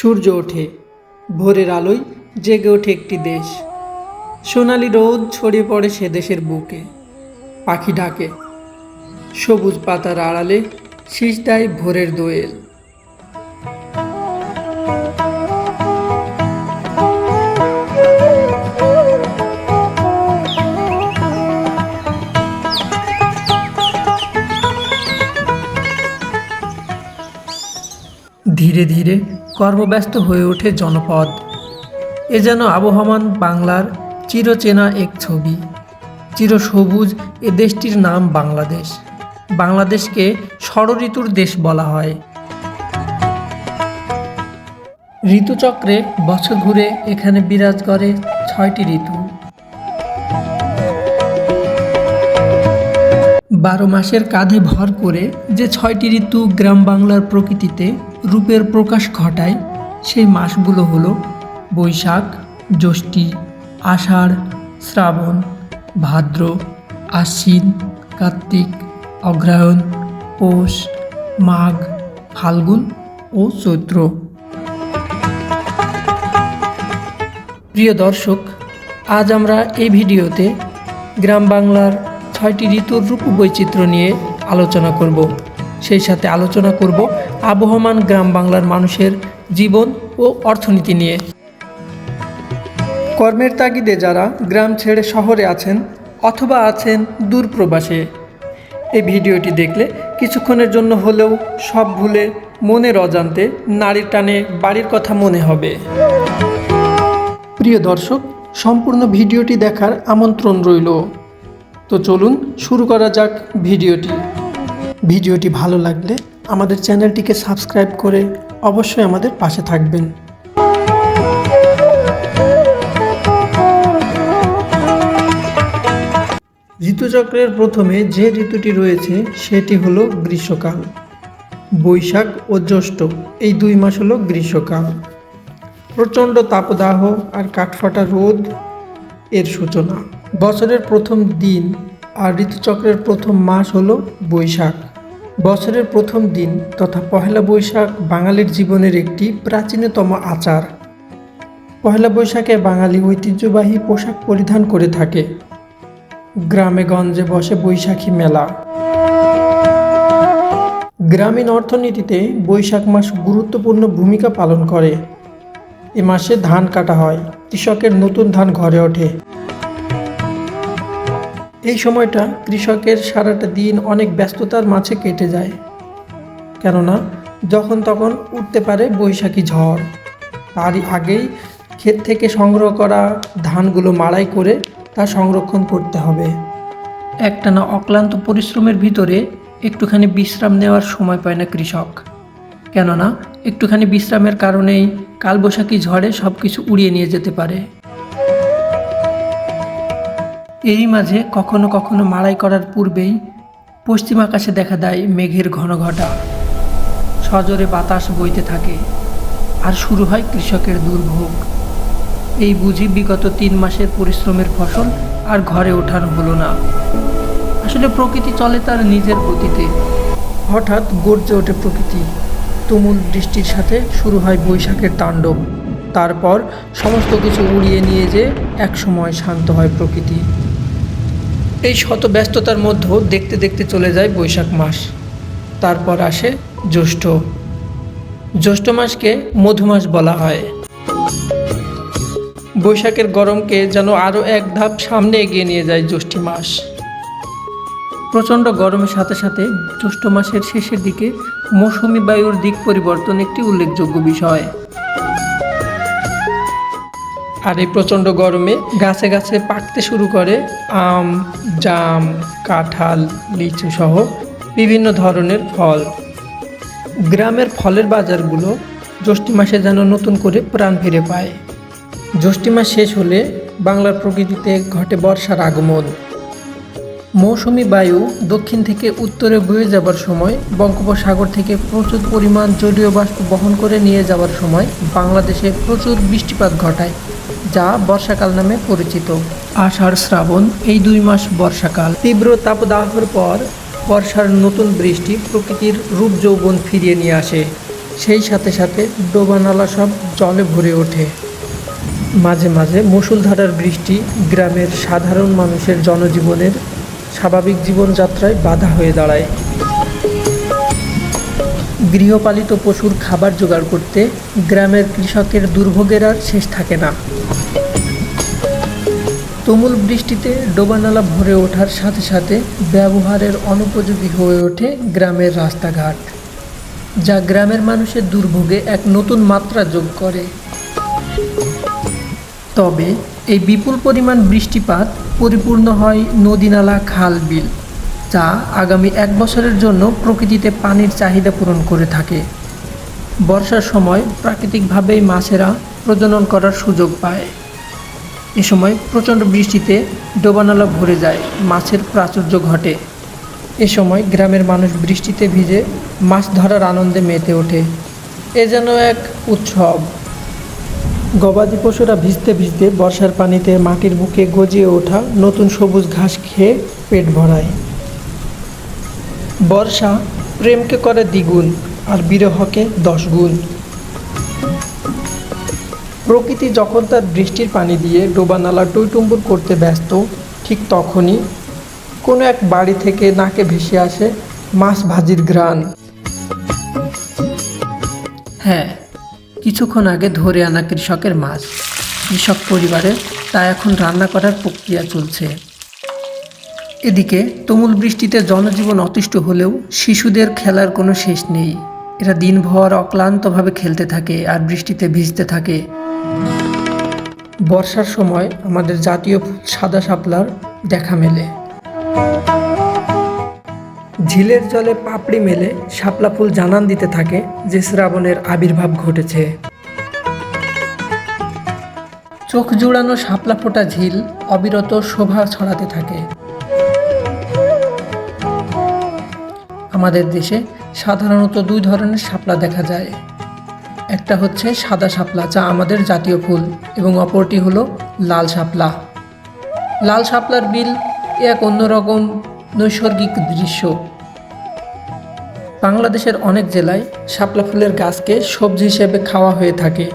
সূর্য ওঠে, ভোরের আলোয় জেগে ওঠে একটি দেশ। সোনালি রোদ ছড়িয়ে পড়ে সে দেশের বুকে। পাখি ডাকে, সবুজ পাতার আড়ালে শীষ দেয় ভোরের দোয়েল। ধীরে ধীরে কর্মব্যস্ত হয়ে ওঠে জনপদ। এ যেন আবহমান বাংলার চিরচেনা এক ছবি। চিরসবুজ এ দেশটির নাম বাংলাদেশ। বাংলাদেশকে ষড়ঋতুর দেশ বলা হয়। ঋতুচক্রে বছর ঘুরে এখানে বিরাজ করে ৬টি ঋতু। ১২ মাসের কাঁধে ভর করে যে ৬টি ঋতু গ্রাম বাংলার প্রকৃতিতে রূপের প্রকাশ ঘটায়, সেই মাসগুলো হলো বৈশাখ, জ্যৈষ্ঠ, আষাঢ়, শ্রাবণ, ভাদ্র, আশ্বিন, কার্তিক, অগ্রহায়ণ, পৌষ, মাঘ, ফাল্গুন ও চৈত্র। প্রিয় দর্শক, আজ আমরা এই ভিডিওতে গ্রাম বাংলার ৬টি ঋতুর রূপ বৈচিত্র্য নিয়ে আলোচনা করব। সেই সাথে আলোচনা করব আবহমান গ্রাম বাংলার মানুষের জীবন ও অর্থনীতি নিয়ে। কর্মের তাগিদে যারা গ্রাম ছেড়ে শহরে আছেন অথবা আছেন দূর প্রবাসে, এই ভিডিওটি দেখলে কিছুক্ষণের জন্য হলেও সব ভুলে মনের অজান্তে নারীর টানে বাড়ির কথা মনে হবে। প্রিয় দর্শক, সম্পূর্ণ ভিডিওটি দেখার আমন্ত্রণ রইল। তো চলুন শুরু করা যাক ভিডিওটি। ভিডিওটি ভালো লাগলে আমাদের চ্যানেলটিকে সাবস্ক্রাইব করে অবশ্যই আমাদের পাশে থাকবেন। ঋতুচক্রের প্রথমে যে ঋতুটি রয়েছে সেটি হলো গ্রীষ্মকাল। বৈশাখ ও জ্যৈষ্ঠ এই ২ মাস হলো গ্রীষ্মকাল। প্রচণ্ড তাপদাহ আর কাঠফাটা রোদ এর সূচনা। বছরের প্রথম দিন আর ঋতুচক্রের প্রথম মাস হলো বৈশাখ। বছরের প্রথম দিন তথা পহেলা বৈশাখ বাঙালির জীবনের একটি প্রাচীনতম আচার। পহেলা বৈশাখে বাঙালি ঐতিহ্যবাহী পোশাক পরিধান করে থাকে। গ্রামে গঞ্জে বসে বৈশাখী মেলা। গ্রামীণ অর্থনীতিতে বৈশাখ মাস গুরুত্বপূর্ণ ভূমিকা পালন করে। এ মাসে ধান কাটা হয়, কৃষকের নতুন ধান ঘরে ওঠে। এই সময়টা কৃষকের সারাটা দিন অনেক ব্যস্ততার মাঝে কেটে যায়, কেননা যখন তখন উঠতে পারে বৈশাখী ঝড়। তারই আগেই ক্ষেত থেকে সংগ্রহ করা ধানগুলো মাড়াই করে তা সংরক্ষণ করতে হবে। একটানা অক্লান্ত পরিশ্রমের ভিতরে একটুখানি বিশ্রাম নেওয়ার সময় পায় না কৃষক, কেননা একটুখানি বিশ্রামের কারণেই কালবৈশাখী ঝড়ে সব কিছু উড়িয়ে নিয়ে যেতে পারে। এরই মাঝে কখনো কখনো মাড়াই করার পূর্বেই পশ্চিম আকাশে দেখা দেয় মেঘের ঘন ঘটা। সজোরে বাতাস বইতে থাকে আর শুরু হয় কৃষকের দুর্ভোগ। এই বুঝি বিগত ৩ মাসের পরিশ্রমের ফসল আর ঘরে ওঠানো হলো না। আসলে প্রকৃতি চলে তার নিজের গতিতে। হঠাৎ গর্জে ওঠে প্রকৃতি। তুমুল বৃষ্টির সাথে শুরু হয় বৈশাখের তাণ্ডব। তারপর সমস্ত কিছু উড়িয়ে নিয়ে যে একসময় শান্ত হয় প্রকৃতি। এই শত ব্যস্ততার মধ্যেও দেখতে দেখতে চলে যায় বৈশাখ মাস। তারপর আসে জ্যৈষ্ঠ। জ্যৈষ্ঠ মাসকে মধুমাস বলা হয়। বৈশাখের গরমকে যেন আরও এক ধাপ সামনে এগিয়ে নিয়ে যায় জ্যৈষ্ঠ মাস। প্রচণ্ড গরমের সাথে সাথে জ্যৈষ্ঠ মাসের শেষের দিকে মৌসুমি বায়ুর দিক পরিবর্তন একটি উল্লেখযোগ্য বিষয়। আর এই প্রচণ্ড গরমে গাছে গাছে পাকতে শুরু করে আম, জাম, কাঁঠাল, লিচু সহ বিভিন্ন ধরনের ফল। গ্রামের ফলের বাজারগুলো জ্যৈষ্ঠ মাসে যেন নতুন করে প্রাণ ফিরে পায়। জ্যৈষ্ঠ মাস শেষ হলে বাংলার প্রকৃতিতে ঘটে বর্ষার আগমন। মৌসুমি বায়ু দক্ষিণ থেকে উত্তরে বয়ে যাবার সময়, বঙ্গোপসাগর থেকে প্রচুর পরিমাণ জলীয় বাষ্প বহন করে নিয়ে যাওয়ার সময় বাংলাদেশে প্রচুর বৃষ্টিপাত ঘটায়, যা বর্ষাকাল নামে পরিচিত। আষাঢ়, শ্রাবণ এই ২ মাস বর্ষাকাল। তীব্র তাপদাহের পর বর্ষার নতুন বৃষ্টি প্রকৃতির রূপ যৌবন ফিরিয়ে নিয়ে আসে। সেই সাথে সাথে ডোবানালা সব জলে ভরে ওঠে। মাঝে মাঝে মুষলধারার বৃষ্টি গ্রামের সাধারণ মানুষের জনজীবনের স্বাভাবিক জীবনযাত্রায় বাধা হয়ে দাঁড়ায়। গৃহপালিত পশুর খাবার জোগাড় করতে গ্রামের কৃষকের দুর্ভোগের আর শেষ থাকে না। তুমুল বৃষ্টিতে ডোবানালা ভরে ওঠার সাথে সাথে ব্যবহারের অনুপযোগী হয়ে ওঠে গ্রামের রাস্তাঘাট, যা গ্রামের মানুষের দুর্ভোগে এক নতুন মাত্রা যোগ করে। তবে এই বিপুল পরিমাণ বৃষ্টিপাত পরিপূর্ণ হয় নদী-নালা, খাল, বিল, যা আগামী 1 বছরের জন্য প্রকৃতিতে পানির চাহিদা পূরণ করে থাকে। বর্ষার সময় প্রাকৃতিকভাবেই মাছেরা প্রজনন করার সুযোগ পায়। এ সময় প্রচণ্ড বৃষ্টিতে ডোবানালা ভরে যায়, মাছের প্রাচুর্য ঘটে। এ সময় গ্রামের মানুষ বৃষ্টিতে ভিজে মাছ ধরার আনন্দে মেতে ওঠে। এ যেন এক উৎসব। গবাদি পশুরা ভিজতে ভিজতে বর্ষার পানিতে মাটির বুকে গজিয়ে ওঠা নতুন সবুজ ঘাস খেয়ে পেট ভরায়। বর্ষা প্রেমকে করে দ্বিগুণ আর বিরহকে 10 গুণ। প্রকৃতি যখন তার বৃষ্টির পানি দিয়ে ডোবানালা টইটুম্বুর করতে ব্যস্ত, ঠিক তখনই কোনো এক বাড়ি থেকে নাকে ভেসে আসে মাছ ভাজির ঘ্রাণ। হ্যাঁ, কিছুক্ষণ আগে ধরে আনা কৃষকের মাছ। কৃষক পরিবারের তা এখন রান্না করার প্রক্রিয়া চলছে। এদিকে তুমুল বৃষ্টিতে জনজীবন অতিষ্ঠ হলেও শিশুদের খেলার কোনো শেষ নেই। এরা দিনভর অক্লান্তভাবে খেলতে থাকে আর বৃষ্টিতে ভিজতে থাকে। বর্ষার সময় আমাদের জাতীয় ফুল সাদা শাপলার দেখা মেলে। ঝিলের জলে পাপড়ি মেলে শাপলা ফুল জানান দিতে থাকে যে শ্রাবণের আবির্ভাব ঘটেছে। চোখ জুড়ানো শাপলা ফোটা ঝিল অবিরত শোভা ছড়াতে থাকে। আমাদের দেশে সাধারণত 2 ধরনের শাপলা দেখা যায়। একটা হচ্ছে সাদা শাপলা, যা আমাদের জাতীয় ফুল, এবং অপরটি হলো লাল শাপলা। লাল শাপলার বিল এক অন্যরকম নৈসর্গিক দৃশ্য। বাংলাদেশের অনেক জেলায় শাপলা ফুলের গাছকে সবজি হিসেবে খাওয়া হয়ে থাকে।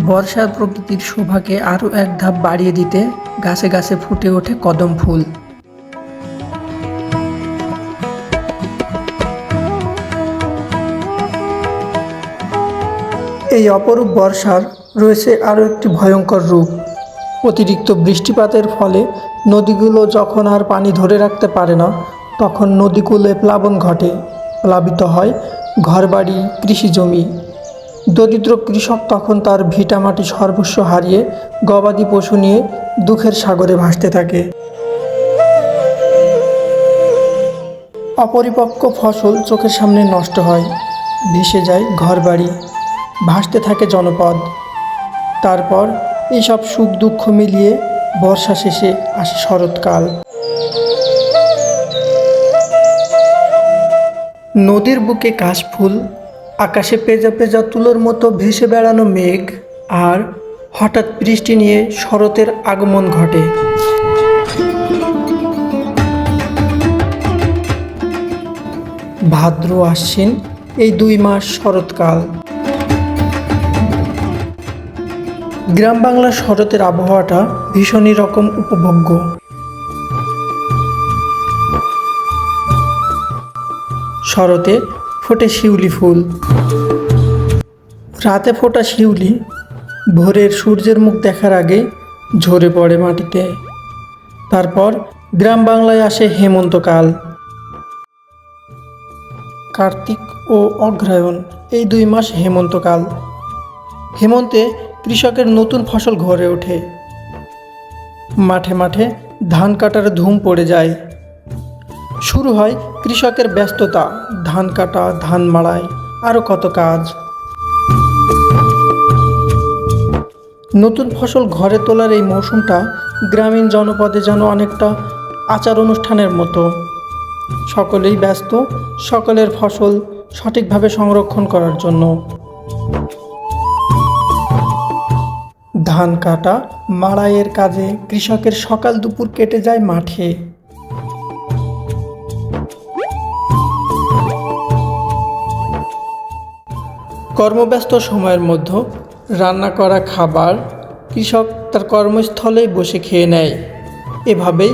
বর্ষার প্রকৃতির শোভাকে আরও এক ধাপ বাড়িয়ে দিতে গাছে গাছে ফুটে ওঠে কদম ফুল। এই অপরূপ বর্ষার রয়েছে আরও একটি ভয়ঙ্কর রূপ। অতিরিক্ত বৃষ্টিপাতের ফলে নদীগুলো যখন আর পানি ধরে রাখতে পারে না, তখন নদীকূলে প্লাবন ঘটে। প্লাবিত হয় ঘরবাড়ি, কৃষিজমি। দরিদ্র কৃষক তখন তার ভিটামাটি সর্বস্ব হারিয়ে গবাদি পশু নিয়ে দুঃখের সাগরে ভাসতে থাকে। অপরিপক্ক ফসল চোখের সামনে নষ্ট হয়, ভেসে যায় ঘরবাড়ি, ভাসতে থাকে জনপদ। তারপর এইসব সুখ দুঃখ মিলিয়ে বর্ষা শেষে আসে শরৎকাল। নদীর বুকে কাশফুল, আকাশে পেঁজা পেঁজা তুলোর মতো ভেসে বেড়ানো মেঘ, আর হঠাৎ বৃষ্টি নিয়ে শরতের আগমন ঘটে। ভাদ্র আশ্বিন, এই 2 মাস শরৎকাল। গ্রাম বাংলার শরতের আবহাওয়াটা ভীষণই রকম উপভোগ্য। শরতে ফোটে শিউলি ফুল। রাতে ফোটা শিউলি ভোরের সূর্যের মুখ দেখার আগে ঝরে পড়ে মাটিতে। তারপর গ্রাম বাংলায় আসে হেমন্তকাল। কার্তিক ও অগ্রহায়ণ, এই 2 মাস হেমন্তকাল। হেমন্তে কৃষকের নতুন ফসল ঘরে ওঠে। মাঠে মাঠে ধান কাটার ধুম পড়ে যায়। শুরু হয় কৃষকের ব্যস্ততা, ধান কাটা, ধান মাড়াই, আরও কত কাজ। নতুন ফসল ঘরে তোলার এই মৌসুমটা গ্রামীণ জনপদে যেন অনেকটা আচার অনুষ্ঠানের মতো। সকলেই ব্যস্ত সকলের ফসল সঠিকভাবে সংরক্ষণ করার জন্য। ধান কাটা, মাড়াইয়ের কাজে কৃষকের সকাল দুপুর কেটে যায় মাঠে। কর্মব্যস্ত সময়ের মধ্যে রান্না করা খাবার কৃষক তার কর্মস্থলেই বসে খেয়ে নেয়। এভাবেই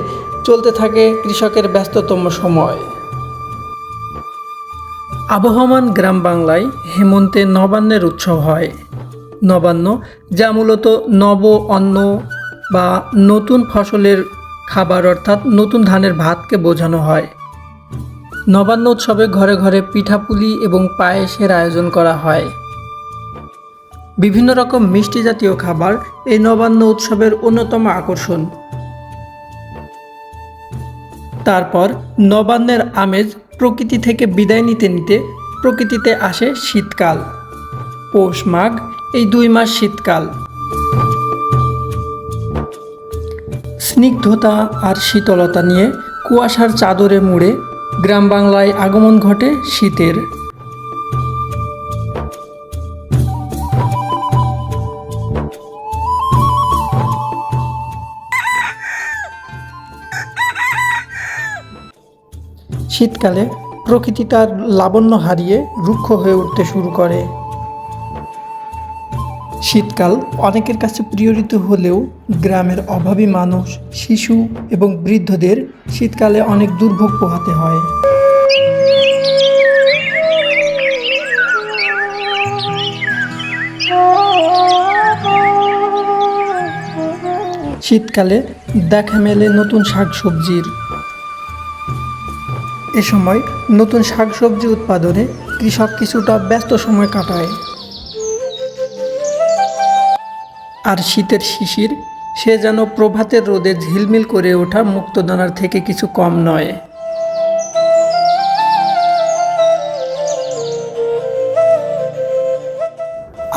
চলতে থাকে কৃষকের ব্যস্ততম সময়। আবহমান গ্রাম বাংলায় হেমন্তে নবান্নের উৎসব হয়। নবান্ন যা মূলত নব অন্ন বা নতুন ফসলের খাবার অর্থাৎ নতুন ধানের ভাতকে বোঝানো হয়। নবান্ন উৎসবে ঘরে ঘরে পিঠাপুলি এবং পায়েসের আয়োজন করা হয়। বিভিন্ন রকম মিষ্টি জাতীয় খাবার এই নবান্ন উৎসবের অন্যতম আকর্ষণ। তারপর নবান্নের আমেজ প্রকৃতি থেকে বিদায় নিতে নিতে প্রকৃতিতে আসে শীতকাল। পৌষ মাঘ এই 2 মাস শীতকাল। স্নিগ্ধতা আর শীতলতা নিয়ে কুয়াশার চাদরে মুড়ে গ্রাম বাংলায় আগমন ঘটে শীতের। শীতকালে প্রকৃতি তার লাবণ্য হারিয়ে রুক্ষ হয়ে উঠতে শুরু করে। শীতকাল অনেকের কাছে প্রিয় ঋতু হলেও গ্রামের অভাবী মানুষ, শিশু এবং বৃদ্ধদের শীতকালে অনেক দুর্ভোগ পোহাতে হয়। শীতকালে দেখা মেলে নতুন শাকসবজির। এ সময় নতুন শাকসবজি উৎপাদনে কৃষক কিছুটা ব্যস্ত সময় কাটায়। আর শীতের শিশির সে যেন প্রভাতের রোদে ঝিলমিল করে ওঠা মুক্তদানার থেকে কিছু কম নয়।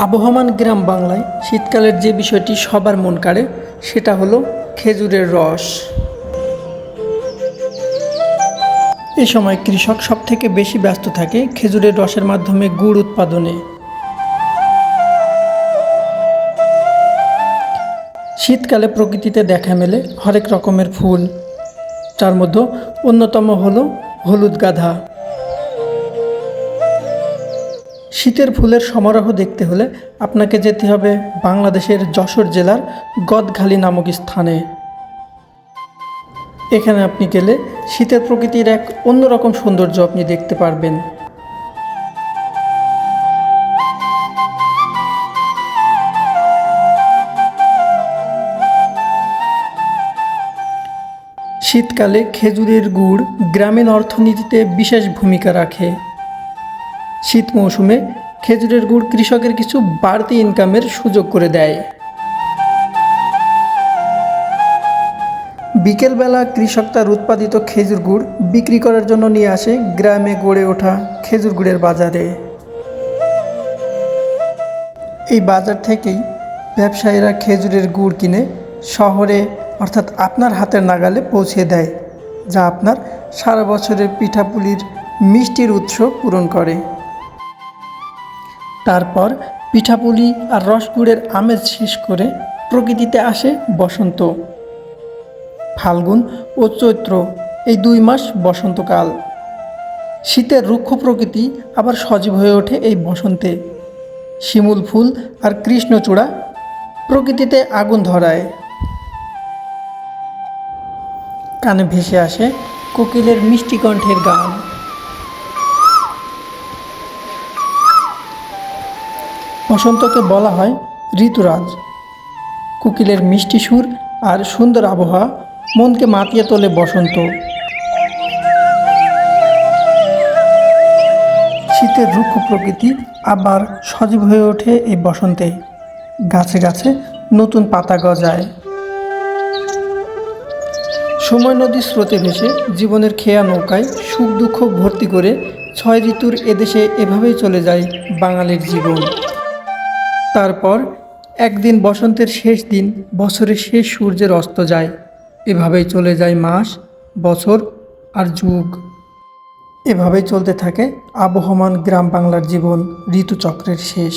আবহমান গ্রাম বাংলায় শীতকালের যে বিষয়টি সবার মন কাড়ে সেটা হলো খেজুরের রস। এ সময় কৃষক সবথেকে বেশি ব্যস্ত থাকে খেজুরের রসের মাধ্যমে গুড় উৎপাদনে। শীতকালে প্রকৃতিতে দেখা মেলে হরেক রকমের ফুল, যার মধ্যে অন্যতম হলো হলুদ গাঁদা। শীতের ফুলের সমারোহ দেখতে হলে আপনাকে যেতে হবে বাংলাদেশের যশোর জেলার গদখালি নামক স্থানে। এখানে আপনি গেলে শীতের প্রকৃতির এক অন্যরকম সৌন্দর্য আপনি দেখতে পারবেন। শীতকালে খেজুরের গুড় গ্রামীণ অর্থনীতিতে বিশেষ ভূমিকা রাখে। শীত মৌসুমে খেজুরের গুড় কৃষকের কিছু বাড়তি ইনকামের সুযোগ করে দেয়। বিকেলবেলা কৃষক তার উৎপাদিত খেজুর গুড় বিক্রি করার জন্য নিয়ে আসে গ্রামে গড়ে ওঠা খেজুর গুড়ের বাজারে। এই বাজার থেকেই ব্যবসায়ীরা খেজুরের গুড় কিনে শহরে অর্থাৎ আপনার হাতের নাগালে পৌঁছে দেয়, যা আপনার সারা বছরের পিঠাপুলির মিষ্টির উৎস পূরণ করে। তারপর পিঠাপুলি আর রসগুড়ের আমেজ শেষ করে প্রকৃতিতে আসে বসন্ত। ফাল্গুন ও চৈত্র এই 2 মাস বসন্তকাল। শীতের রুক্ষ প্রকৃতি আবার সজীব হয়ে ওঠে এই বসন্তে। শিমুল ফুল আর কৃষ্ণচূড়া প্রকৃতিতে আগুন ধরায়। কানে ভেসে আসে কোকিলের মিষ্টি কণ্ঠের গান। বসন্তকে বলা হয় ঋতুরাজ। কোকিলের মিষ্টি সুর আর সুন্দর আবহাওয়া মনকে মাতিয়ে তোলে বসন্ত। শীতের রুক্ষ প্রকৃতি আবার সজীব হয়ে ওঠে এই বসন্তে। গাছে গাছে নতুন পাতা গজায়। সময় নদীর স্রোতে ভেসে জীবনের খেয়া নৌকায় সুখ দুঃখ ভর্তি করে 6 ঋতুর এদেশে এভাবেই চলে যায় বাঙালির জীবন। তারপর একদিন বসন্তের শেষ দিন, বছরের শেষ সূর্যের অস্ত যায়। এভাবেই চলে যায় মাস, বছর আর যুগ। এভাবেই চলতে থাকে আবহমান গ্রাম বাংলার জীবন ঋতুচক্রের শেষ।